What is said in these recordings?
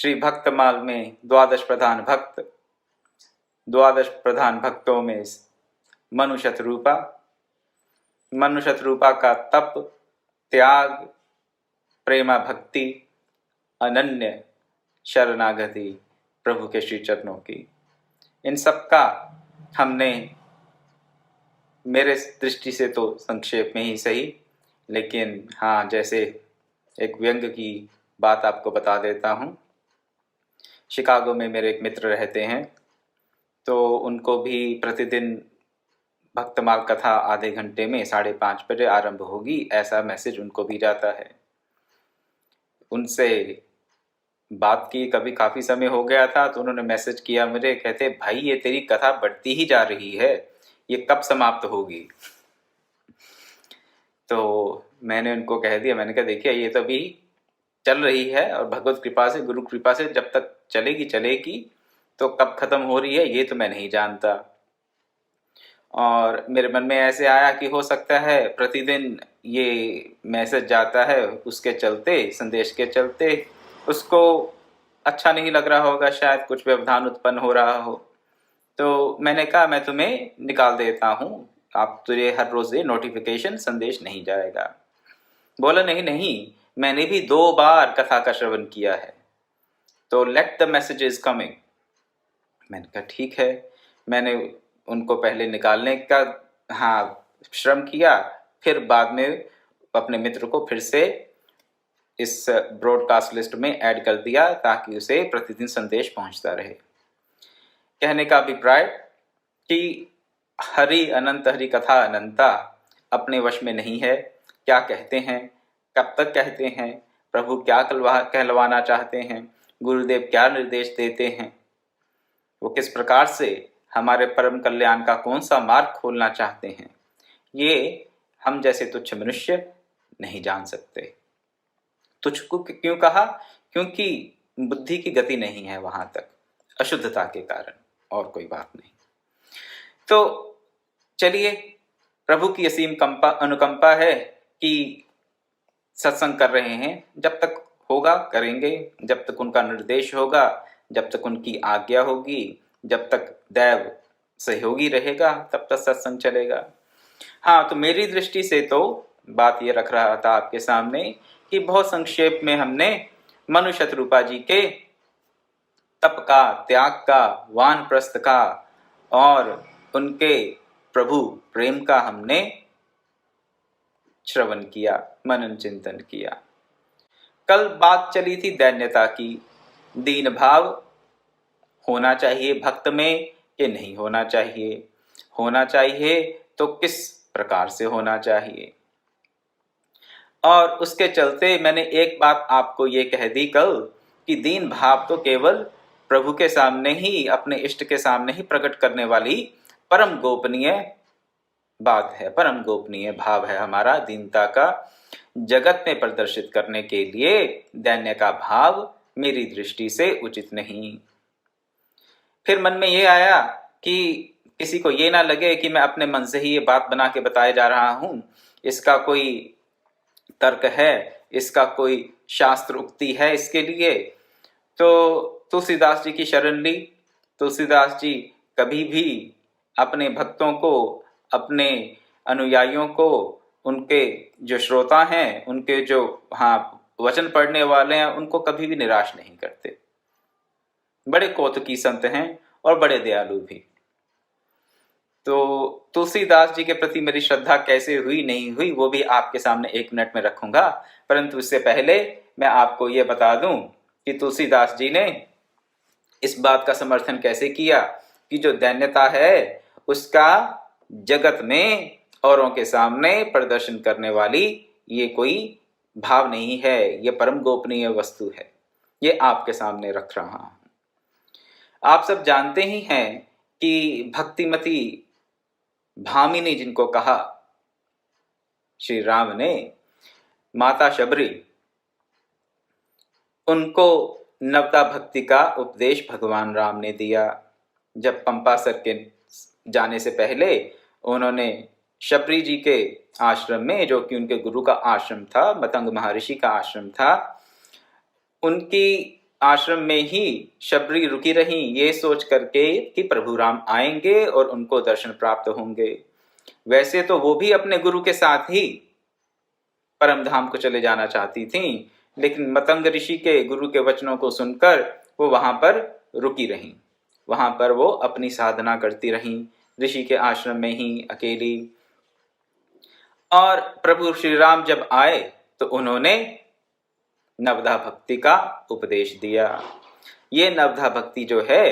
श्री भक्तमाल में द्वादश प्रधान भक्तों में मनु शतरूपा का तप, त्याग, प्रेमा भक्ति, अनन्य शरणागति प्रभु के श्री चरणों की, इन सब का हमने मेरे दृष्टि से तो संक्षेप में ही सही, लेकिन हाँ, जैसे एक व्यंग की बात आपको बता देता हूँ। शिकागो में मेरे एक मित्र रहते हैं, तो उनको भी प्रतिदिन भक्तमाल कथा आधे घंटे में 5:30 बजे आरंभ होगी, ऐसा मैसेज उनको भी जाता है। उनसे बात की कभी काफ़ी समय हो गया था, तो उन्होंने मैसेज किया मुझे, कहते भाई ये तेरी कथा बढ़ती ही जा रही है, ये कब समाप्त होगी। तो मैंने उनको कह दिया, मैंने कहा देखिए ये तो अभी चल रही है और भगवत कृपा से, गुरु कृपा से जब तक चलेगी, तो कब खत्म हो रही है ये तो मैं नहीं जानता। और मेरे मन में ऐसे आया कि हो सकता है प्रतिदिन ये मैसेज जाता है, उसके चलते, संदेश के चलते उसको अच्छा नहीं लग रहा होगा, शायद कुछ व्यवधान उत्पन्न हो रहा हो। तो मैंने कहा मैं तुम्हें निकाल देता हूँ, आप तुझे हर रोज ये नोटिफिकेशन संदेश नहीं जाएगा। बोला नहीं, मैंने भी 2 बार कथा का श्रवण किया है, तो लेट द मैसेजेस कमिंग। मैंने कहा ठीक है। मैंने उनको पहले निकालने का श्रम किया, फिर बाद में अपने मित्र को फिर से इस ब्रॉडकास्ट लिस्ट में ऐड कर दिया ताकि उसे प्रतिदिन संदेश पहुंचता रहे। कहने का अभिप्राय कि हरि अनंत, हरि कथा अनंता अपने वश में नहीं है। क्या कहते हैं, कब तक कहते हैं, प्रभु क्या कहलवाना चाहते हैं, गुरुदेव क्या निर्देश देते हैं, वो किस प्रकार से हमारे परम कल्याण का कौन सा मार्ग खोलना चाहते हैं, ये हम जैसे तुच्छ मनुष्य नहीं जान सकते। तुच्छ को क्यों कहा? क्योंकि बुद्धि की गति नहीं है वहां तक, अशुद्धता के कारण, और कोई बात नहीं। तो चलिए, प्रभु की असीम अनुकंपा है कि सत्संग कर रहे हैं, जब तक होगा करेंगे, जब तक उनका निर्देश होगा, जब तक उनकी आज्ञा होगी, जब तक दैव सहयोगी रहेगा, तब तक सत्संग चलेगा। हाँ, तो मेरी दृष्टि से तो बात ये रख रहा था आपके सामने कि बहुत संक्षेप में हमने मनु शतरूपा जी के तप का, त्याग का, वानप्रस्थ का और उनके प्रभु प्रेम का हमने श्रवण किया, मनन चिंतन किया। कल बात चली थी दैन्यता की। दीन भाव होना चाहिए भक्त में कि नहीं होना चाहिए, होना चाहिए तो किस प्रकार से होना चाहिए। और उसके चलते मैंने एक बात आपको ये कह दी कल कि दीन भाव तो केवल प्रभु के सामने ही, अपने इष्ट के सामने ही प्रकट करने वाली परम गोपनीय बात है, परम गोपनीय भाव है हमारा दीनता का। जगत में प्रदर्शित करने के लिए दैन्य का भाव मेरी दृष्टि से उचित नहीं। फिर मन में ये आया कि किसी को ये ना लगे कि मैं अपने मन से ही ये बात बना के बताए जा रहा हूं, इसका कोई तर्क है, इसका कोई शास्त्र उक्ति है इसके लिए। तो तुलसीदास जी की शरण ली। तुलसीदास जी कभी भी अपने भक्तों को, अपने अनुयायियों को, उनके जो श्रोता हैं, उनके जो वचन पढ़ने वाले हैं, उनको कभी भी निराश नहीं करते। बड़े कौतुकी संत हैं और बड़े दयालु भी। तो तुलसीदास जी के प्रति मेरी श्रद्धा कैसे हुई नहीं हुई वो भी आपके सामने 1 मिनट में रखूंगा, परंतु इससे पहले मैं आपको ये बता दूं कि तुलसीदास जी ने इस बात का समर्थन कैसे किया कि जो दैन्यता है उसका जगत में औरों के सामने प्रदर्शन करने वाली ये कोई भाव नहीं है, ये परम गोपनीय वस्तु है। ये आपके सामने रख रहा हूं। आप सब जानते ही हैं कि भक्तिमती भामिनी जिनको कहा श्री राम ने, माता शबरी, उनको नवता भक्ति का उपदेश भगवान राम ने दिया। जब पंपासर के जाने से पहले उन्होंने शबरी जी के आश्रम में, जो कि उनके गुरु का आश्रम था, मतंग महर्षि का आश्रम था, उनकी आश्रम में ही शबरी रुकी रहीं, ये सोच करके कि प्रभु राम आएंगे और उनको दर्शन प्राप्त होंगे। वैसे तो वो भी अपने गुरु के साथ ही परम धाम को चले जाना चाहती थीं, लेकिन मतंग ऋषि के गुरु के वचनों को सुनकर वो वहां पर रुकी रहीं। वहां पर वो अपनी साधना करती रहीं, ऋषि के आश्रम में ही अकेली। और प्रभु श्री राम जब आए तो उन्होंने नवधा भक्ति का उपदेश दिया। ये नवधा भक्ति जो है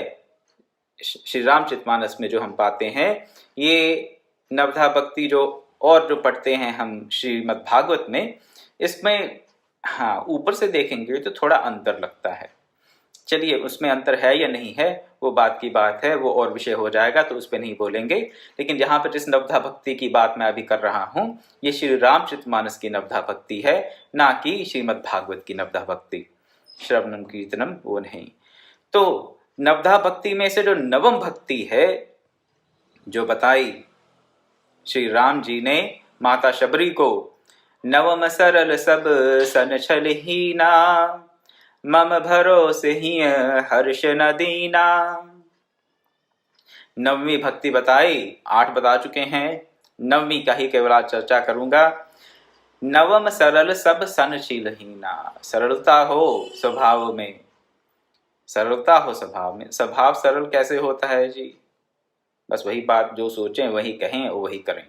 श्री रामचरितमानस में जो हम पाते हैं, ये नवधा भक्ति जो और जो पढ़ते हैं हम श्रीमद् भागवत में, इसमें हाँ ऊपर से देखेंगे तो थोड़ा अंतर लगता है। चलिए उसमें अंतर है या नहीं है वो बात की बात है, वो और विषय हो जाएगा तो उस पर नहीं बोलेंगे। लेकिन जहाँ पर जिस नवधा भक्ति की बात मैं अभी कर रहा हूँ, ये श्री रामचरितमानस की नवधा भक्ति है, ना कि श्रीमद् भागवत की नवधा भक्ति। श्रवणम कीर्तनम वो नहीं। तो नवधा भक्ति में से जो नवम भक्ति है जो बताई श्री राम जी ने माता शबरी को, नवम सरल सब सन छल हीना, मम भरोसे ही हर्ष न दीना। नवमी भक्ति बताई, 8 बता चुके हैं, नवमी का ही केवल आज चर्चा करूंगा। नवम सरल सब सनशीलहीना, सरलता हो स्वभाव में, सरलता हो स्वभाव में। स्वभाव सरल कैसे होता है जी? बस वही बात जो सोचें वही कहें और वही करें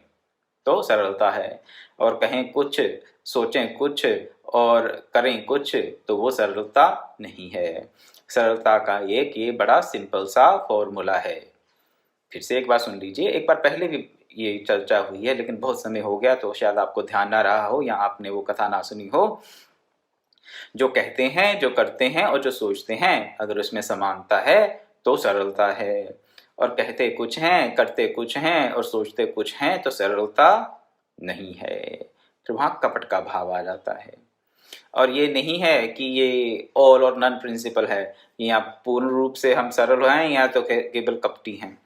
तो सरलता है, और कहें कुछ सोचें कुछ और करें कुछ तो वो सरलता नहीं है। सरलता का एक ये बड़ा सिंपल सा फॉर्मूला है। फिर से एक बार सुन लीजिए, एक बार पहले भी ये चर्चा हुई है लेकिन बहुत समय हो गया तो शायद आपको ध्यान ना रहा हो या आपने वो कथा ना सुनी हो। जो कहते हैं, जो करते हैं और जो सोचते हैं, अगर उसमें समानता है तो सरलता है, और कहते कुछ हैं, करते कुछ हैं और सोचते कुछ हैं तो सरलता नहीं है। फिर वहाँ कपट का भाव आ जाता है। और ये नहीं है कि ये ऑल और नन प्रिंसिपल है, या पूर्ण रूप से हम सरल हैं या तो केवल कपटी हैं।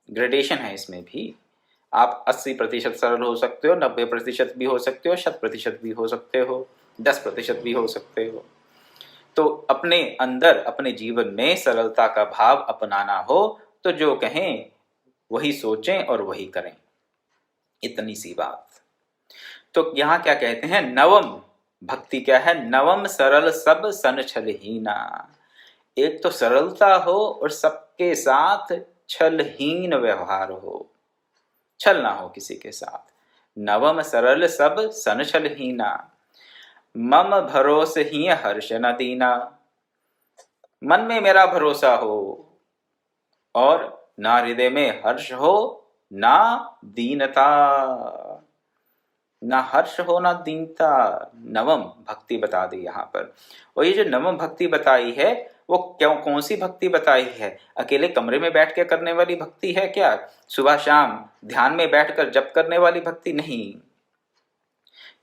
ग्रेडेशन है इसमें भी। आप 80% सरल हो सकते हो, 90% भी हो सकते हो, 100% भी हो सकते हो, 10% भी हो सकते हो। तो अपने अंदर अपने जीवन में सरलता का भाव अपनाना हो तो जो कहें वही सोचें और वही करें, इतनी सी बात। तो यहाँ क्या कहते हैं, नवम भक्ति क्या है? नवम सरल सब सन छलहीना। एक तो सरलता हो और सबके साथ छलहीन व्यवहार हो, छल ना हो किसी के साथ। नवम सरल सब सन छलहीना, मम भरोसे ही हर्ष न दीना। मन में मेरा भरोसा हो और ना हृदय में हर्ष हो ना दीनता, ना हर्ष हो ना दीनता। नवम भक्ति बता दी यहाँ पर। और ये जो नवम भक्ति बताई है वो कौन सी भक्ति बताई है? अकेले कमरे में बैठ के करने वाली भक्ति है क्या? सुबह शाम ध्यान में बैठकर जप करने वाली भक्ति नहीं।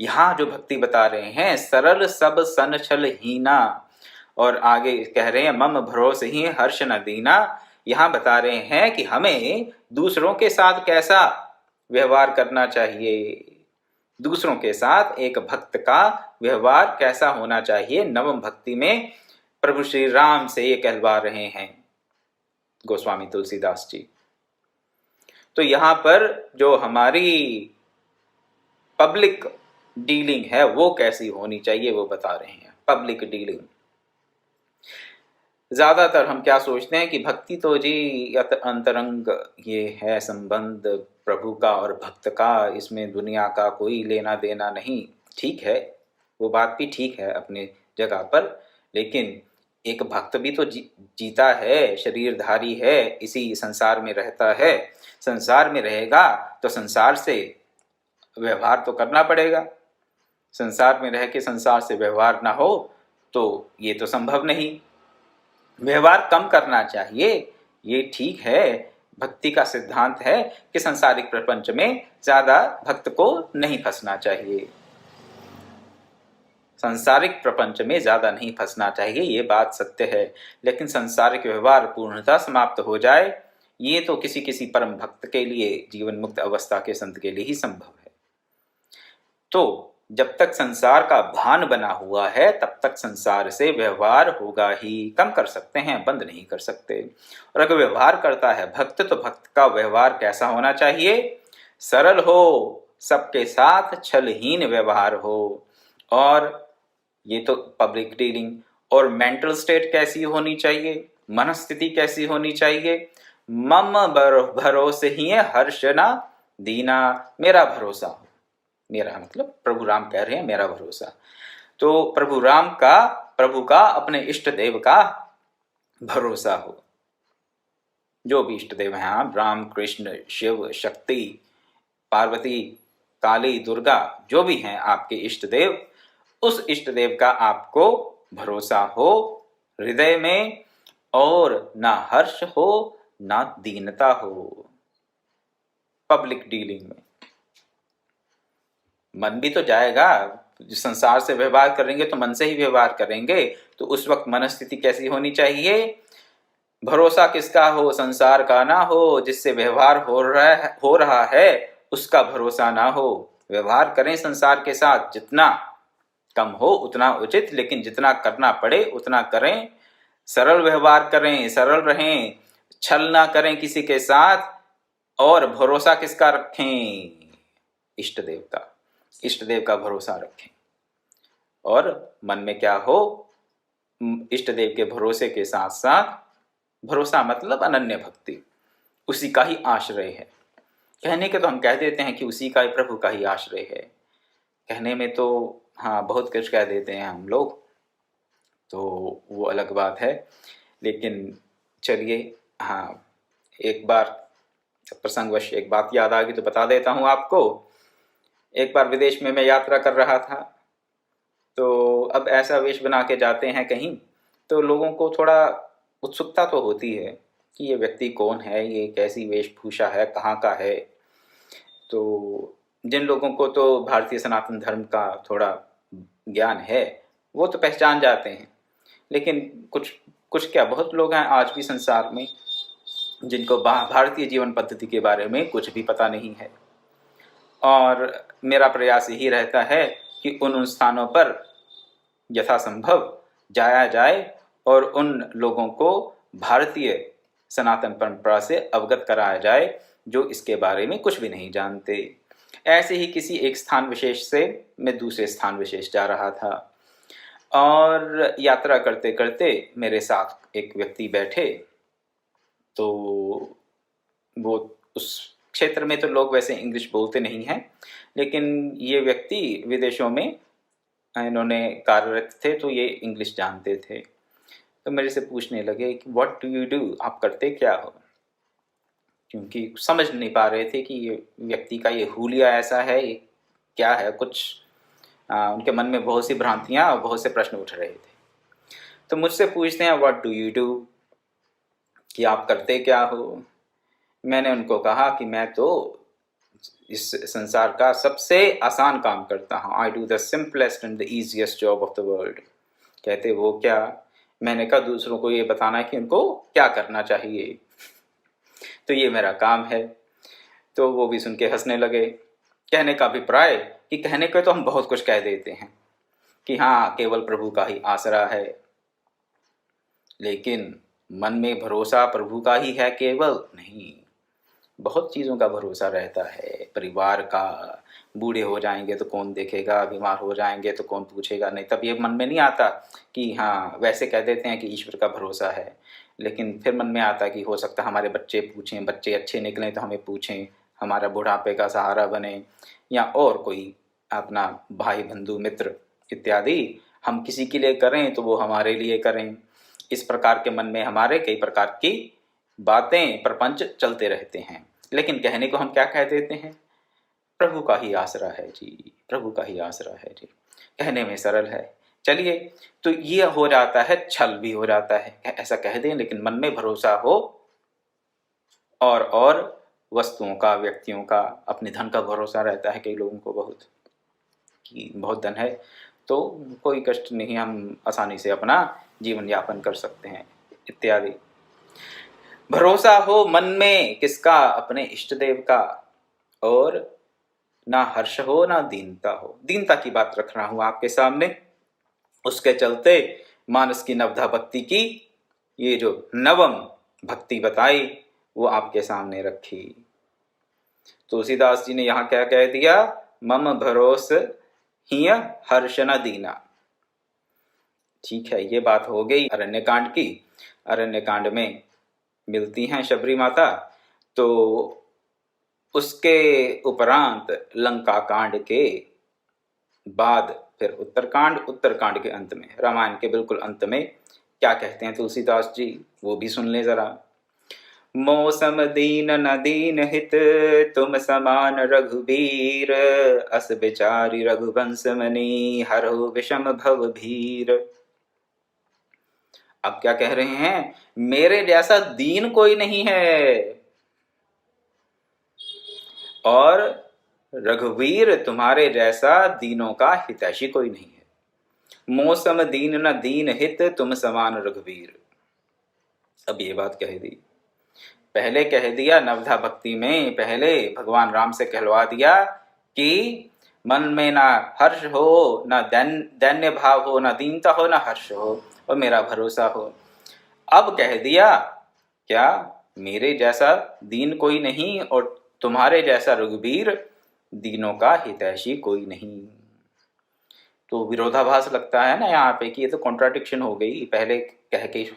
यहाँ जो भक्ति बता रहे हैं, सरल सब सन छल हीना, और आगे कह रहे हैं मम भरोसे ही हर्ष न दीना। यहाँ बता रहे हैं कि हमें दूसरों के साथ कैसा व्यवहार करना चाहिए, दूसरों के साथ एक भक्त का व्यवहार कैसा होना चाहिए। नवम भक्ति में प्रभु श्री राम से ये कहलवा रहे हैं गोस्वामी तुलसीदास जी। तो यहाँ पर जो हमारी पब्लिक डीलिंग है वो कैसी होनी चाहिए वो बता रहे हैं। पब्लिक डीलिंग, ज्यादातर हम क्या सोचते हैं कि भक्ति तो जी अंतरंग ये है संबंध प्रभु का और भक्त का, इसमें दुनिया का कोई लेना देना नहीं। ठीक है, वो बात भी ठीक है अपने जगह पर, लेकिन एक भक्त भी तो जीता है, शरीरधारी है, इसी संसार में रहता है। संसार में रहेगा तो संसार से व्यवहार तो करना पड़ेगा। संसार में रह के संसार से व्यवहार ना हो तो ये तो संभव नहीं। व्यवहार कम करना चाहिए, ये ठीक है। भक्ति का सिद्धांत है कि संसारिक प्रपंच में ज्यादा भक्त को नहीं फंसना चाहिए, संसारिक प्रपंच में ज्यादा नहीं फंसना चाहिए, ये बात सत्य है। लेकिन संसारिक व्यवहार पूर्णतः समाप्त हो जाए ये तो किसी किसी परम भक्त के लिए, जीवन मुक्त अवस्था के संत के लिए ही संभव है। तो जब तक संसार का भान बना हुआ है तब तक संसार से व्यवहार होगा ही। कम कर सकते हैं, बंद नहीं कर सकते। और अगर व्यवहार करता है भक्त, तो भक्त का व्यवहार कैसा होना चाहिए? सरल हो, सबके साथ छलहीन व्यवहार हो। और ये तो पब्लिक डीलिंग। और मेंटल स्टेट कैसी होनी चाहिए? मनस्थिति कैसी होनी चाहिए? मम भरोसे ही हर्ष ना दीना। मेरा भरोसा हो, मेरा मतलब प्रभु राम कह रहे हैं मेरा भरोसा। तो प्रभु का अपने इष्ट देव का भरोसा हो। जो भी इष्ट देव हैं, राम कृष्ण शिव शक्ति पार्वती काली दुर्गा, जो भी हैं आपके इष्ट देव, उस इष्ट देव का आपको भरोसा हो हृदय में, और ना हर्ष हो ना दीनता हो। पब्लिक डीलिंग में मन भी तो जाएगा। संसार से व्यवहार करेंगे तो मन से ही व्यवहार करेंगे। तो उस वक्त मनस्थिति कैसी होनी चाहिए? भरोसा किसका हो? संसार का ना हो। जिससे व्यवहार हो रहा है उसका भरोसा ना हो। व्यवहार करें संसार के साथ, जितना कम हो उतना उचित, लेकिन जितना करना पड़े उतना करें। सरल व्यवहार करें, सरल रहें, छल ना करें किसी के साथ। और भरोसा किसका रखें? इष्ट देव का। इष्ट देव का भरोसा रखें। और मन में क्या हो? इष्ट देव के भरोसे के साथ साथ, भरोसा मतलब अनन्य भक्ति, उसी का ही आश्रय है। कहने के तो हम कह देते हैं कि उसी का ही, प्रभु का ही आश्रय है। कहने में तो हाँ बहुत कुछ कह देते हैं हम लोग, तो वो अलग बात है। लेकिन चलिए, हाँ एक बार प्रसंगवश एक बात याद आ गई तो बता देता हूँ आपको। एक बार विदेश में मैं यात्रा कर रहा था, तो अब ऐसा वेश बना के जाते हैं कहीं, तो लोगों को थोड़ा उत्सुकता तो होती है कि ये व्यक्ति कौन है, ये कैसी वेशभूषा है, कहाँ का है। तो जिन लोगों को तो भारतीय सनातन धर्म का थोड़ा ज्ञान है वो तो पहचान जाते हैं। लेकिन कुछ कुछ क्या, बहुत लोग हैं आज भी संसार में जिनको भारतीय जीवन पद्धति के बारे में कुछ भी पता नहीं है। और मेरा प्रयास यही रहता है कि उन स्थानों पर यथासंभव जाया जाए और उन लोगों को भारतीय सनातन परंपरा से अवगत कराया जाए जो इसके बारे में कुछ भी नहीं जानते। ऐसे ही किसी एक स्थान विशेष से मैं दूसरे स्थान विशेष जा रहा था, और यात्रा करते करते मेरे साथ एक व्यक्ति बैठे। तो वो, उस क्षेत्र में तो लोग वैसे इंग्लिश बोलते नहीं हैं, लेकिन ये व्यक्ति विदेशों में इन्होंने कार्यरत थे तो ये इंग्लिश जानते थे। तो मेरे से पूछने लगे कि व्हाट डू यू डू, आप करते क्या हो? क्योंकि समझ नहीं पा रहे थे कि ये व्यक्ति का ये हुलिया ऐसा है, ये क्या है। कुछ उनके मन में बहुत सी भ्रांतियां और बहुत से प्रश्न उठ रहे थे। तो मुझसे पूछते हैं व्हाट डू यू डू, कि आप करते क्या हो? मैंने उनको कहा कि मैं तो इस संसार का सबसे आसान काम करता हूँ। I do the simplest and the easiest job of the world. कहते वो क्या? मैंने कहा दूसरों को ये बताना कि उनको क्या करना चाहिए, तो ये मेरा काम है। तो वो भी सुन के हंसने लगे। कहने का अभिप्राय कि कहने को तो हम बहुत कुछ कह देते हैं कि हाँ केवल प्रभु का ही आसरा है, लेकिन मन में भरोसा प्रभु का ही है केवल नहीं, बहुत चीज़ों का भरोसा रहता है। परिवार का, बूढ़े हो जाएंगे तो कौन देखेगा, बीमार हो जाएंगे तो कौन पूछेगा। नहीं, तब ये मन में नहीं आता कि हाँ, वैसे कह देते हैं कि ईश्वर का भरोसा है, लेकिन फिर मन में आता कि हो सकता है हमारे बच्चे पूछें, बच्चे अच्छे निकलें तो हमें पूछें, हमारा बुढ़ापे का सहारा बने, या और कोई अपना भाई बंधु मित्र इत्यादि हम किसी के लिए करें तो वो हमारे लिए करें। इस प्रकार के मन में हमारे कई प्रकार की बातें प्रपंच चलते रहते हैं। लेकिन कहने को हम क्या कह देते हैं? प्रभु का ही आसरा है जी, प्रभु का ही आसरा है जी। कहने में सरल है। चलिए, तो ये हो जाता है, छल भी हो जाता है, ऐसा कह दें, लेकिन मन में भरोसा हो। और वस्तुओं का, व्यक्तियों का, अपने धन का भरोसा रहता है कई लोगों को बहुत, कि बहुत धन है तो कोई कष्ट नहीं, हम आसानी से अपना जीवन यापन कर सकते हैं इत्यादि। भरोसा हो मन में किसका? अपने इष्ट देव का। और ना हर्ष हो ना दीनता हो। दीनता की बात रख रहा हूं आपके सामने। उसके चलते मानस की नवधा भक्ति की ये जो नवम भक्ति बताई वो आपके सामने रखी। तुलसीदास जी ने यहाँ क्या कह दिया, मम भरोस हिय हर्ष न दीना। ठीक है, ये बात हो गई अरण्यकांड की। अरण्यकांड में मिलती हैं शबरी माता, तो उसके उपरांत लंका कांड के बाद फिर उत्तरकांड, उत्तरकांड के अंत में, रामायण के बिल्कुल अंत में क्या कहते हैं तुलसीदास जी, वो भी सुन ले जरा। मौसम दीन न दीन हित तुम समान रघुबीर, अस बिचारी रघुवंश मनी हरो विषम भव भीर। अब क्या कह रहे हैं, मेरे जैसा दीन कोई नहीं है और रघुवीर तुम्हारे जैसा दीनों का हितैषी कोई नहीं है। मौसम दीन न दीन हित तुम समान रघुवीर। अब ये बात कह दी, पहले कह दिया नवधा भक्ति में, पहले भगवान राम से कहलवा दिया कि मन में ना हर्ष हो, ना दैन्य भाव हो, ना दीनता हो, ना हर्ष हो, और मेरा भरोसा हो। अब कह दिया क्या, मेरे जैसा दीन कोई नहीं और तुम्हारे जैसा रघुवीर दीनों का हितैषी कोई नहीं। तो विरोधाभास लगता है ना यहाँ पे कि ये तो कॉन्ट्राडिक्शन हो गई। पहले कह के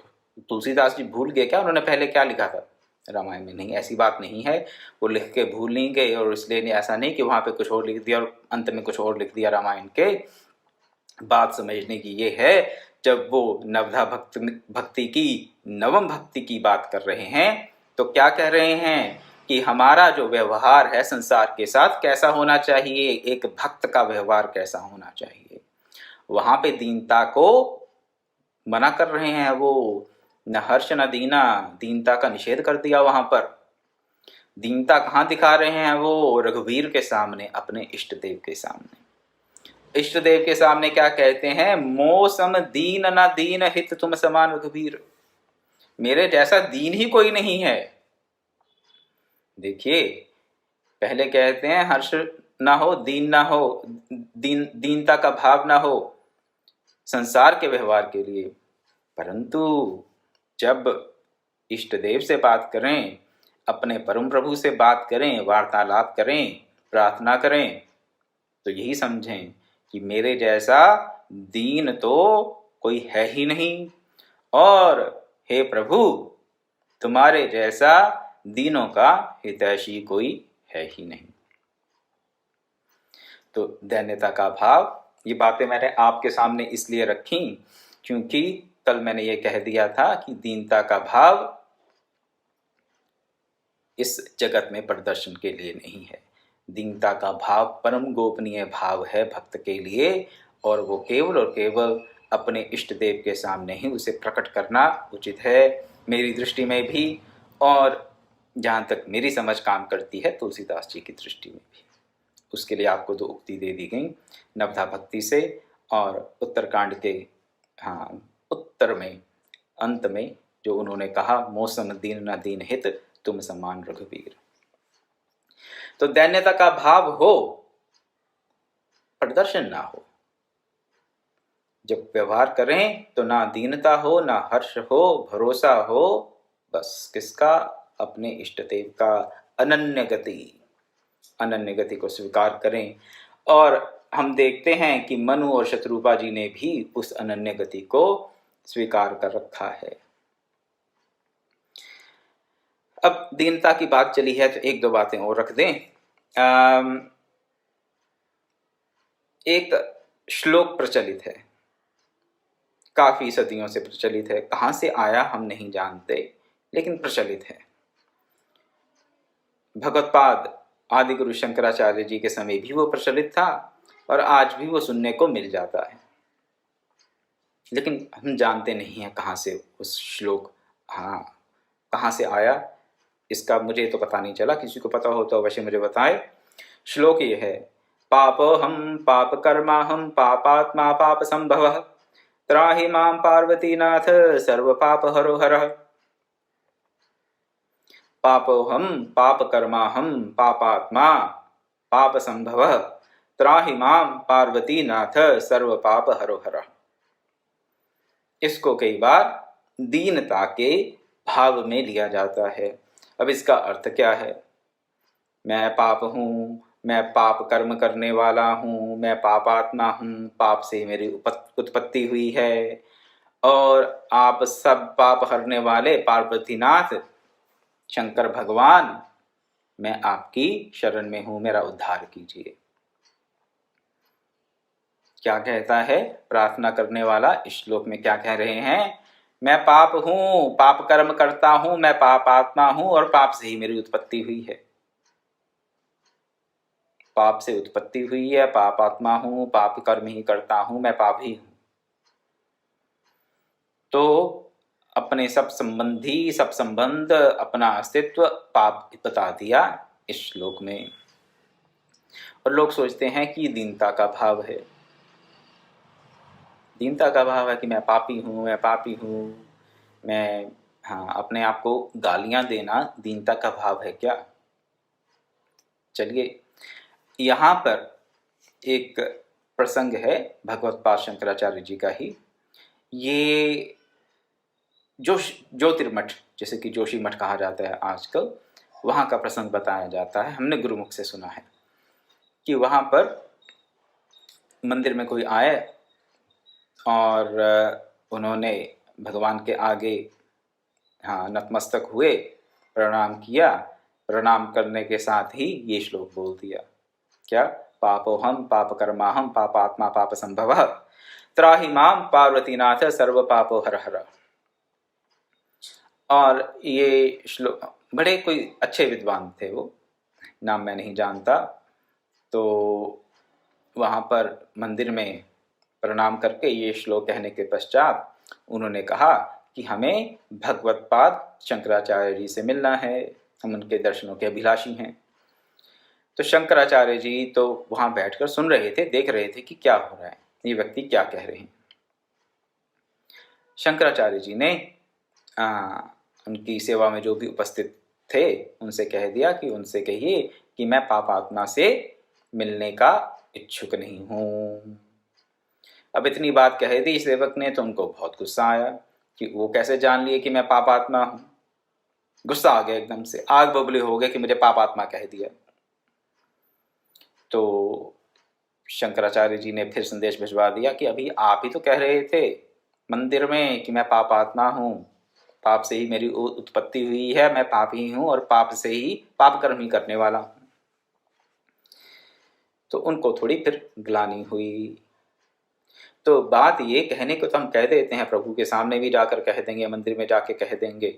तुलसीदास जी भूल गए क्या उन्होंने पहले क्या लिखा था रामायण में? नहीं, ऐसी बात नहीं है, वो लिख के भूल नहीं गए और इसलिए ऐसा नहीं कि वहां पे कुछ और लिख दिया और अंत में कुछ और लिख दिया रामायण के। बात समझने की ये है, जब वो नवधा भक्ति की नवम भक्ति की बात कर रहे हैं तो क्या कह रहे हैं कि हमारा जो व्यवहार है संसार के साथ कैसा होना चाहिए, एक भक्त का व्यवहार कैसा होना चाहिए। वहां पे दीनता को मना कर रहे हैं, वो न हर्ष न दीना, दीनता का निषेध कर दिया। वहां पर दीनता कहाँ दिखा रहे हैं, वो रघुवीर के सामने, अपने इष्ट देव के सामने। इष्ट देव के सामने क्या कहते हैं, मौसम दीन न दीन हित तुम समान रघुवीर, मेरे जैसा दीन ही कोई नहीं है। देखिए, पहले कहते हैं हर्ष ना हो, दीन ना हो, दीनता का भाव ना हो संसार के व्यवहार के लिए, परंतु जब इष्ट देव से बात करें, अपने परम प्रभु से बात करें, वार्तालाप करें, प्रार्थना करें, तो यही समझें कि मेरे जैसा दीन तो कोई है ही नहीं, और हे प्रभु तुम्हारे जैसा दीनों का हितैषी कोई है ही नहीं। तो दैन्यता का भाव, ये बातें मैंने आपके सामने इसलिए रखी क्योंकि कल मैंने ये कह दिया था कि दीनता का भाव इस जगत में प्रदर्शन के लिए नहीं है। दीनता का भाव परम गोपनीय भाव है भक्त के लिए, और वो केवल और केवल अपने इष्ट देव के सामने ही उसे प्रकट करना उचित है, मेरी दृष्टि में भी, और जहाँ तक मेरी समझ काम करती है तुलसीदास जी की दृष्टि में भी। उसके लिए आपको दो उक्ति दे दी गई, नवधा भक्ति से और उत्तरकांड के उत्तर में, अंत में जो उन्होंने कहा, मौसम दीन न दीन हित तुम समान रघुवीर। तो दैन्यता का भाव हो, प्रदर्शन ना हो। जब व्यवहार करें तो ना दीनता हो, ना हर्ष हो, भरोसा हो, बस किसका, अपने इष्ट देव का। अनन्य गति को स्वीकार करें। और हम देखते हैं कि मनु और शत्रुपा जी ने भी उस अनन्य गति को स्वीकार कर रखा है। अब दीनता की बात चली है तो एक दो बातें और रख दें। एक श्लोक प्रचलित है, काफी सदियों से प्रचलित है, कहां से आया हम नहीं जानते, लेकिन प्रचलित है। भगवत्पाद आदि गुरु शंकराचार्य जी के समय भी वो प्रचलित था और आज भी वो सुनने को मिल जाता है, लेकिन हम जानते नहीं हैं कहाँ से उस श्लोक कहाँ से आया, इसका मुझे तो पता नहीं चला। किसी को पता हो तो अवश्य मुझे बताए। श्लोक ये है, पापोहम पाप कर्मा हम पापात्मा पाप संभव, त्राहि मां पार्वतीनाथ सर्व पाप हरो हरः। पापोहम पाप कर्मा हम पापात्मा पाप संभव त्राहि माम पार्वती नाथ सर्व पाप हरो हर। इसको कई बार दीनता के भाव में लिया जाता है। अब इसका अर्थ क्या है? मैं पाप हूँ, मैं पाप कर्म करने वाला हूँ, मैं पापात्मा हूँ, पाप से मेरी उत्पत्ति हुई है, और आप सब पाप हरने वाले पार्वतीनाथ शंकर भगवान, मैं आपकी शरण में हूँ, मेरा उद्धार कीजिए। क्या कहता है प्रार्थना करने वाला? इस श्लोक में क्या कह रहे हैं? मैं पाप हूँ, पाप कर्म करता हूँ, मैं पापात्मा हूँ, और पाप से ही मेरी उत्पत्ति हुई है। पाप से उत्पत्ति हुई है, पापात्मा हूँ, पाप कर्म ही करता हूँ, मैं पापी हूँ। तो अपने सब संबंधी, सब संबंध, अपना अस्तित्व पाप बता दिया इस श्लोक में। और लोग सोचते हैं कि दीनता का भाव है। दीनता का भाव है कि मैं पापी हूँ, मैं पापी हूँ, मैं, हाँ, अपने आप को गालियां देना दीनता का भाव है क्या? चलिए, यहाँ पर एक प्रसंग है भगवत पाद शंकराचार्य जी का ही। ये ज्योतिर्मठ, जैसे कि जोशी मठ कहा जाता है आजकल, वहाँ का प्रसंग बताया जाता है। हमने गुरुमुख से सुना है कि वहाँ पर मंदिर में कोई आए और उन्होंने भगवान के आगे, हाँ, नतमस्तक हुए, प्रणाम किया। प्रणाम करने के साथ ही ये श्लोक बोल दिया, क्या? पापोहम पाप कर्माहम पापात्मा पाप संभव त्राहि माम पार्वतीनाथ सर्व पापो हर हर। और ये श्लोक, बड़े कोई अच्छे विद्वान थे वो, नाम मैं नहीं जानता। तो वहाँ पर मंदिर में प्रणाम करके ये श्लोक कहने के पश्चात उन्होंने कहा कि हमें भगवत पाद शंकराचार्य जी से मिलना है, हम उनके दर्शनों के अभिलाषी हैं। तो शंकराचार्य जी तो वहाँ बैठकर सुन रहे थे, देख रहे थे कि क्या हो रहा है, ये व्यक्ति क्या कह रहे हैं। शंकराचार्य जी ने उनकी सेवा में जो भी उपस्थित थे उनसे कह दिया कि उनसे कहिए कि मैं पापात्मा से मिलने का इच्छुक नहीं हूँ। अब इतनी बात कह दी सेवक ने तो उनको बहुत गुस्सा आया कि वो कैसे जान लिए कि मैं पापात्मा हूँ। गुस्सा आ गया, एकदम से आग बबूले हो गए कि मुझे पापात्मा कह दिया। तो शंकराचार्य जी ने फिर संदेश भिजवा दिया कि अभी आप ही तो कह रहे थे मंदिर में कि मैं पापात्मा हूँ, पाप से ही मेरी उत्पत्ति हुई है, मैं पापी हूँ और पाप से ही पाप कर्म ही करने वाला हूँ। तो उनको थोड़ी फिर ग्लानि हुई। तो बात ये, कहने को तो हम कह देते हैं, प्रभु के सामने भी जाकर कह देंगे, मंदिर में जाके कह देंगे,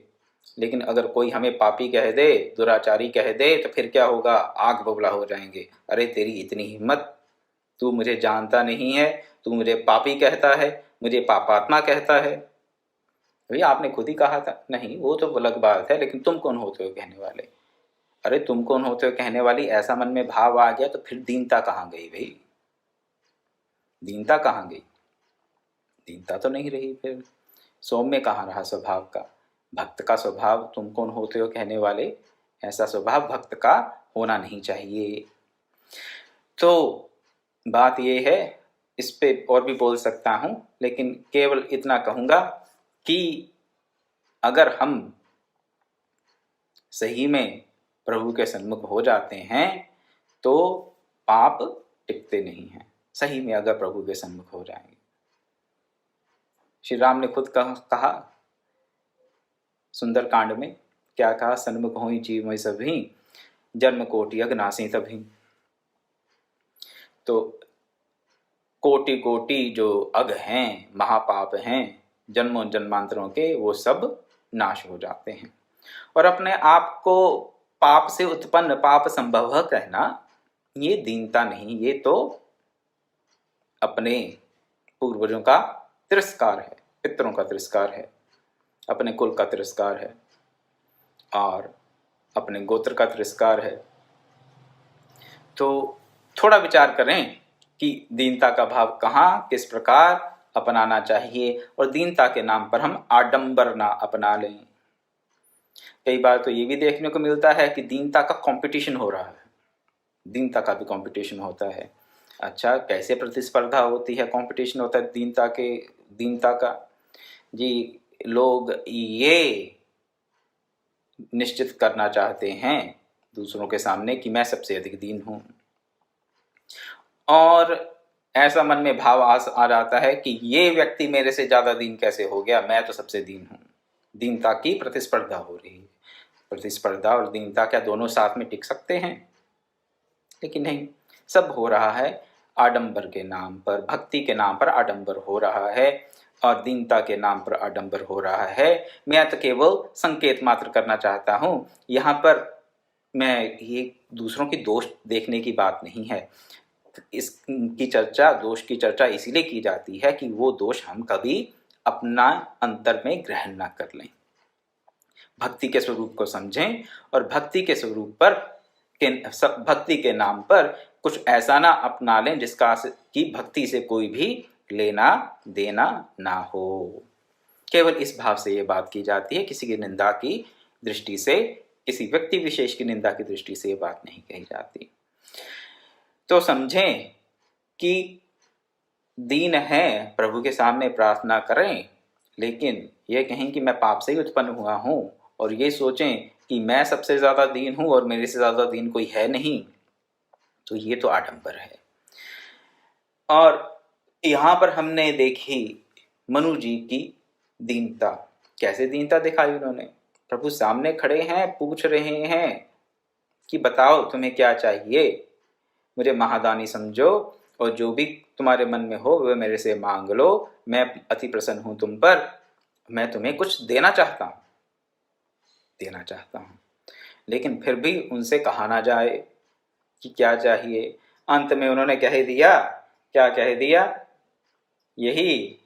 लेकिन अगर कोई हमें पापी कह दे, दुराचारी कह दे, तो फिर क्या होगा? आग बबूला हो जाएंगे। अरे तेरी इतनी हिम्मत, तू मुझे जानता नहीं है, तू मुझे पापी कहता है, मुझे पापात्मा कहता है। भैया आपने खुद ही कहा था। नहीं, वो तो अलग बात है, लेकिन तुम कौन होते हो कहने वाले? अरे तुम कौन होते हो कहने वाली, ऐसा मन में भाव आ गया तो फिर दीनता कहाँ गई भाई? दीनता कहाँ गई? दीनता तो नहीं रही। फिर सौम्य कहाँ रहा स्वभाव का? भक्त का स्वभाव तुम कौन होते हो कहने वाले, ऐसा स्वभाव भक्त का होना नहीं चाहिए। तो बात ये है, इस पे और भी बोल सकता हूँ, लेकिन केवल इतना कहूँगा कि अगर हम सही में प्रभु के सन्मुख हो जाते हैं तो पाप टिकते नहीं हैं। सही में अगर प्रभु के सन्मुख हो जाएंगे, श्री राम ने खुद कहा सुंदरकांड में, क्या कहा? सन्मुख होई जीव में सभी, जन्म कोटि अगनासी तभी। तो कोटि कोटि जो अग हैं, महापाप हैं, जन्मों जन्मांतरों के, वो सब नाश हो जाते हैं। और अपने आप को पाप से उत्पन्न, पाप संभव कहना, ये दीनता नहीं, ये तो अपने पूर्वजों का तिरस्कार है, पितरों का तिरस्कार है, अपने कुल का तिरस्कार है और अपने गोत्र का तिरस्कार है। तो थोड़ा विचार करें कि दीनता का भाव कहाँ, किस प्रकार अपनाना चाहिए, और दीनता के नाम पर हम आडंबर ना अपना लें। कई बार तो ये भी देखने को मिलता है कि दीनता का कंपटीशन हो रहा है। दीनता का भी कंपटीशन होता है। अच्छा, कैसे प्रतिस्पर्धा होती है, कंपटीशन होता है दीनता का? जी, लोग ये निश्चित करना चाहते हैं दूसरों के सामने कि मैं सबसे अधिक दीन हूँ, और ऐसा मन में भाव आ जाता है कि ये व्यक्ति मेरे से ज़्यादा दीन कैसे हो गया, मैं तो सबसे दीन हूँ। दीनता की प्रतिस्पर्धा हो रही है। प्रतिस्पर्धा और दीनता क्या दोनों साथ में टिक सकते हैं? लेकिन नहीं, सब हो रहा है आडंबर के नाम पर, भक्ति के नाम पर आडंबर हो रहा है और दीनता के नाम पर आडंबर हो रहा है। मैं तो केवल संकेत मात्र करना चाहता हूँ। यहाँ पर मैं ये दूसरों की दोष देखने की बात नहीं है। इसकी चर्चा, दोष की चर्चा इसीलिए की जाती है कि वो दोष हम कभी अपना अंतर में ग्रहण ना कर लें, भक्ति के स्वरूप को समझें और भक्ति के स्वरूप पर भक्ति के नाम पर कुछ ऐसा ना अपना लें जिसका कि भक्ति से कोई भी लेना देना ना हो। केवल इस भाव से ये बात की जाती है, किसी की निंदा की दृष्टि से, किसी व्यक्ति विशेष की निंदा की दृष्टि से ये बात नहीं कही जाती। तो समझें कि दीन है, प्रभु के सामने प्रार्थना करें, लेकिन ये कहें कि मैं पाप से ही उत्पन्न हुआ हूँ और ये सोचें कि मैं सबसे ज़्यादा दीन हूँ और मेरे से ज़्यादा दीन कोई है नहीं, तो ये तो आडंबर है। और यहाँ पर हमने देखी मनु जी की दीनता। कैसे दीनता दिखाई उन्होंने? प्रभु सामने खड़े हैं, पूछ रहे हैं कि बताओ तुम्हें क्या चाहिए, मुझे महादानी समझो और जो भी तुम्हारे मन में हो वह मेरे से मांग लो, मैं अति प्रसन्न हूं तुम पर, मैं तुम्हें कुछ देना चाहता हूं। लेकिन फिर भी उनसे कहा ना जाए कि क्या चाहिए। अंत में उन्होंने कह दिया, क्या कह दिया? यही,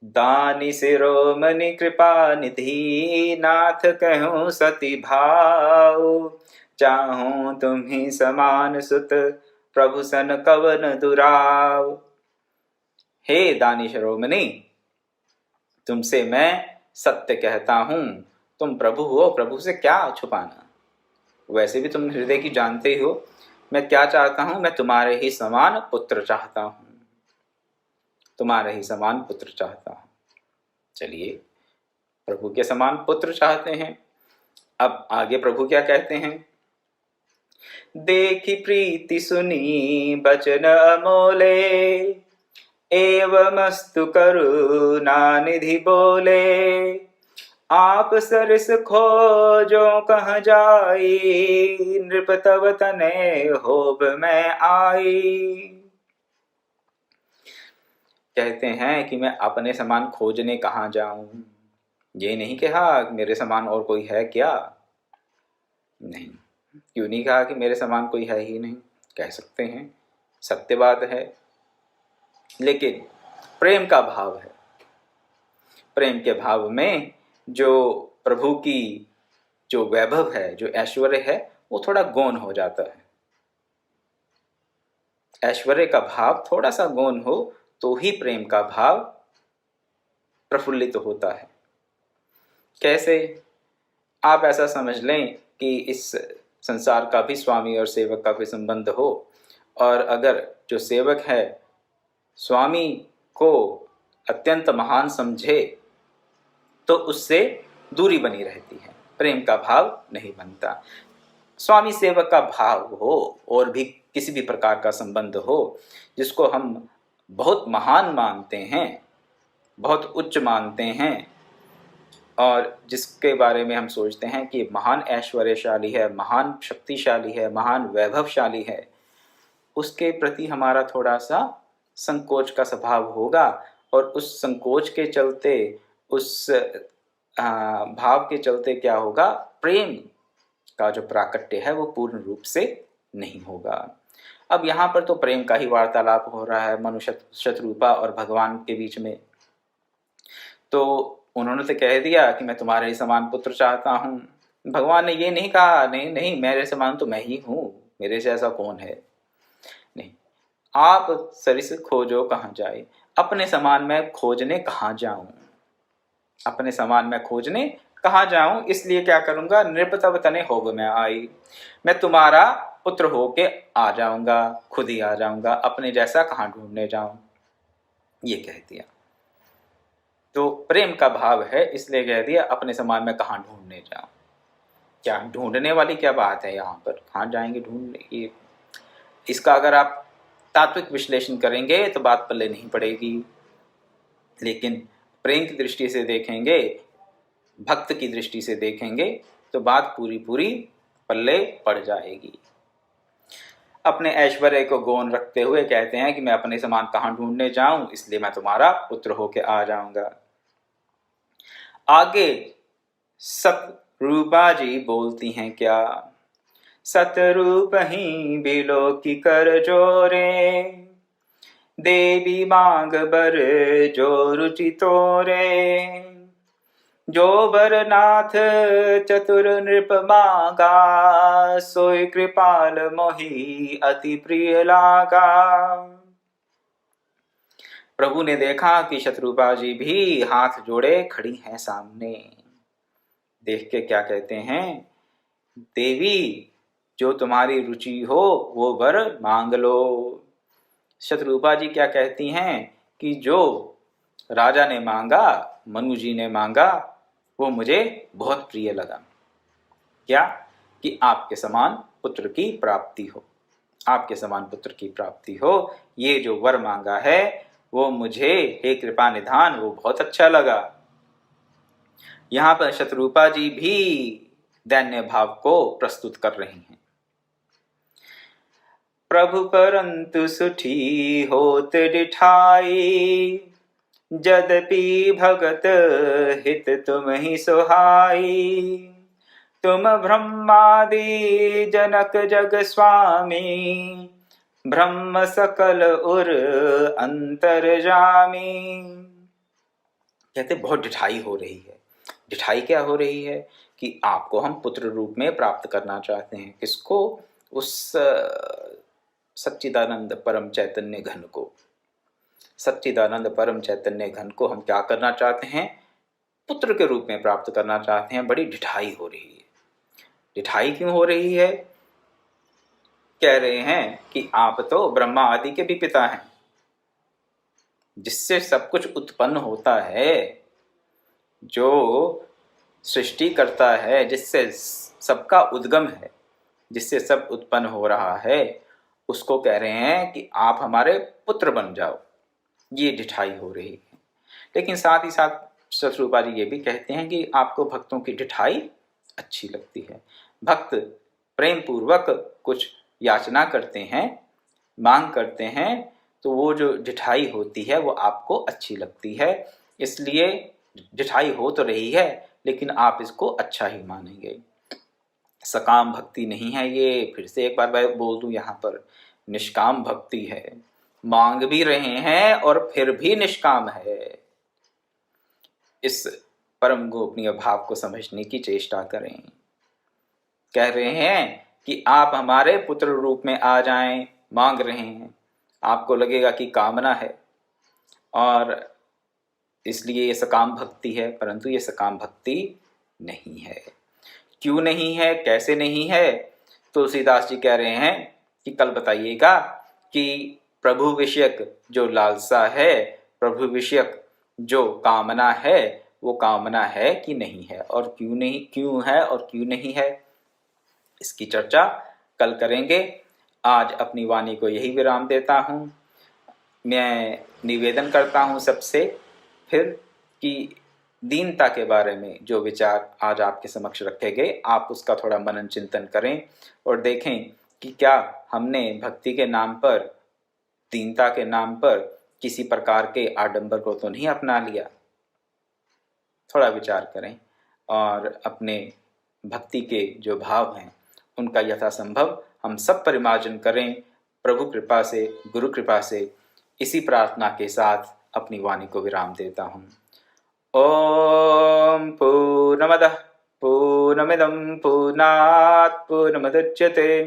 दानी शिरोमणि कृपा निधि, नाथ कहूँ सती भाव, चाहूं तुम्ही समान सुत, प्रभु सन कवन दुराव। हे दानी शिरोमणि, तुमसे मैं सत्य कहता हूं, तुम प्रभु हो, प्रभु से क्या छुपाना। वैसे भी तुम हृदय की जानते हो मैं क्या चाहता हूं, मैं तुम्हारे ही समान पुत्र चाहता हूं, तुम्हारे ही समान पुत्र चाहता हूं। चलिए, प्रभु के समान पुत्र चाहते हैं। अब आगे प्रभु क्या कहते हैं? देखी प्रीति सुनी बचन अमोले, एवमस्तु करुणा निधि बोले, आप सरस खोजो कहाँ जाई, नृप तव तने होब मैं आई। कहते हैं कि मैं अपने समान खोजने कहाँ जाऊं। ये नहीं कहा मेरे समान और कोई है क्या? नहीं। क्यों नहीं कहा कि मेरे समान कोई है ही नहीं? कह सकते हैं, सत्य बात है, लेकिन प्रेम का भाव है। प्रेम के भाव में जो प्रभु की जो वैभव है, जो ऐश्वर्य है, वो थोड़ा गौण हो जाता है। ऐश्वर्य का भाव थोड़ा सा गौण हो तो ही प्रेम का भाव प्रफुल्लित होता है। कैसे? आप ऐसा समझ लें कि इस संसार का भी स्वामी और सेवक का भी संबंध हो, और अगर जो सेवक है स्वामी को अत्यंत महान समझे तो उससे दूरी बनी रहती है, प्रेम का भाव नहीं बनता। स्वामी सेवक का भाव हो और भी किसी भी प्रकार का संबंध हो जिसको हम बहुत महान मानते हैं, बहुत उच्च मानते हैं, और जिसके बारे में हम सोचते हैं कि महान ऐश्वर्यशाली है, महान शक्तिशाली है, महान वैभवशाली है, उसके प्रति हमारा थोड़ा सा संकोच का स्वभाव होगा, और उस संकोच के चलते, उस भाव के चलते क्या होगा? प्रेम का जो प्राकट्य है वो पूर्ण रूप से नहीं होगा। अब यहाँ पर तो प्रेम का ही वार्तालाप हो रहा है मनुष्य शत्रुपा और भगवान के बीच में। तो उन्होंने तो कह दिया कि मैं तुम्हारे ही समान पुत्र चाहता हूँ। भगवान ने ये नहीं कहा, नहीं नहीं, मेरे समान तो मैं ही हूँ, मेरे से ऐसा कौन है। नहीं, आप सरिस खोजो कहाँ जाए, अपने समान मैं खोजने कहाँ जाऊं, अपने समान मैं खोजने कहाँ जाऊं। इसलिए क्या करूंगा? नृप तव तने होब मैं आई, मैं तुम्हारा पुत्र होके आ जाऊंगा, खुद ही आ जाऊंगा, अपने जैसा कहाँ ढूंढने जाऊं, ये कह दिया। तो प्रेम का भाव है, इसलिए कह दिया अपने समान में कहाँ ढूंढने जाऊं। क्या ढूंढने वाली क्या बात है यहाँ पर, कहाँ जाएंगे ढूंढने, ये इसका अगर आप तात्विक विश्लेषण करेंगे तो बात पल्ले नहीं पड़ेगी, लेकिन प्रेम की दृष्टि से देखेंगे, भक्त की दृष्टि से देखेंगे तो बात पूरी पूरी पल्ले पड़ जाएगी। अपने ऐश्वर्य को गौण रखते हुए कहते हैं कि मैं अपने समान कहाँ ढूंढने जाऊं, इसलिए मैं तुम्हारा पुत्र होके आ जाऊंगा। आगे सतरूपा जी बोलती हैं क्या, सतरूप ही बिलो की कर जोरे, देवी मांग बर जो रुचि तोरे, जो बरनाथ चतुर नृप मांगा, सोई कृपाल मोहि अति प्रिय लागा। प्रभु ने देखा कि शत्रुपा जी भी हाथ जोड़े खड़ी हैं सामने। देख के क्या कहते हैं, देवी जो तुम्हारी रुचि हो वो वर मांग लो। शत्रुपा जी क्या कहती हैं कि जो राजा ने मांगा, मनु जी ने मांगा, वो मुझे बहुत प्रिय लगा। क्या कि आपके समान पुत्र की प्राप्ति हो, आपके समान पुत्र की प्राप्ति हो, ये जो वर मांगा है वो मुझे, हे कृपा निधान, वो बहुत अच्छा लगा। यहां पर शत्रुपा जी भी दैन्य भाव को प्रस्तुत कर रही हैं। प्रभु परंतु सुठी होत डिठाई, जदपि भगत हित तुम ही सुहाई, तुम ब्रह्मादि जनक जग स्वामी, ब्रह्म सकल उर अंतर्जामी। कहते बहुत डिठाई हो रही है। डिठाई क्या हो रही है कि आपको हम पुत्र रूप में प्राप्त करना चाहते हैं। किसको? उस सच्चिदानंद परम चैतन्य घन को। सच्चिदानंद परम चैतन्य घन को हम क्या करना चाहते हैं? पुत्र के रूप में प्राप्त करना चाहते हैं। बड़ी डिठाई हो रही है। डिठाई क्यों हो रही है? कह रहे हैं कि आप तो ब्रह्मा आदि के भी पिता हैं, जिससे सब कुछ उत्पन्न होता है, जो सृष्टि करता है, जिससे सबका उद्गम है, जिससे सब उत्पन्न हो रहा है, उसको कह रहे हैं कि आप हमारे पुत्र बन जाओ। ये डिठाई हो रही है। लेकिन साथ ही साथ शत्रुपा जी ये भी कहते हैं कि आपको भक्तों की डिठाई अच्छी लगती है। भक्त प्रेम पूर्वक कुछ याचना करते हैं, मांग करते हैं, तो वो जो डिठाई होती है वो आपको अच्छी लगती है। इसलिए डिठाई हो तो रही है, लेकिन आप इसको अच्छा ही मानेंगे। सकाम भक्ति नहीं है ये, फिर से एक बार मैं बोल दूं यहाँ पर, निष्काम भक्ति है। मांग भी रहे हैं और फिर भी निष्काम है। इस परम गोपनीय भाव को समझने की चेष्टा करें। कह रहे हैं कि आप हमारे पुत्र रूप में आ जाएं, मांग रहे हैं। आपको लगेगा कि कामना है और इसलिए ये सकाम भक्ति है, परंतु ये सकाम भक्ति नहीं है। क्यों नहीं है, कैसे नहीं है? तुलसीदास जी कह रहे हैं कि कल बताइएगा कि प्रभु विषयक जो लालसा है, प्रभु विषयक जो कामना है, वो कामना है कि नहीं है, और क्यों नहीं, क्यों है और क्यों नहीं है, इसकी चर्चा कल करेंगे। आज अपनी वाणी को यही विराम देता हूँ। मैं निवेदन करता हूँ सबसे फिर कि दीनता के बारे में जो विचार आज आपके समक्ष रखे गए, आप उसका थोड़ा मनन चिंतन करें और देखें कि क्या हमने भक्ति के नाम पर, दीनता के नाम पर किसी प्रकार के आडंबर को तो नहीं अपना लिया। थोड़ा विचार करें और अपने भक्ति के जो भाव हैं उनका यथासंभव हम सब परिमार्जन करें। प्रभु कृपा से, गुरु कृपा से, इसी प्रार्थना के साथ अपनी वाणी को विराम देता हूँ। ओम पूर्णमदः पूर्णमिदं पूर्णात् पूर्णमुदच्यते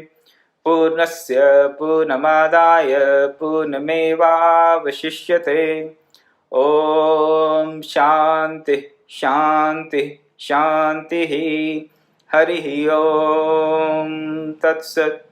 पूर्णस्य पूर्णमादाय पूर्णमेवावशिष्यते। ओम शांति शांति शांति। हरि ओम तत्सत्।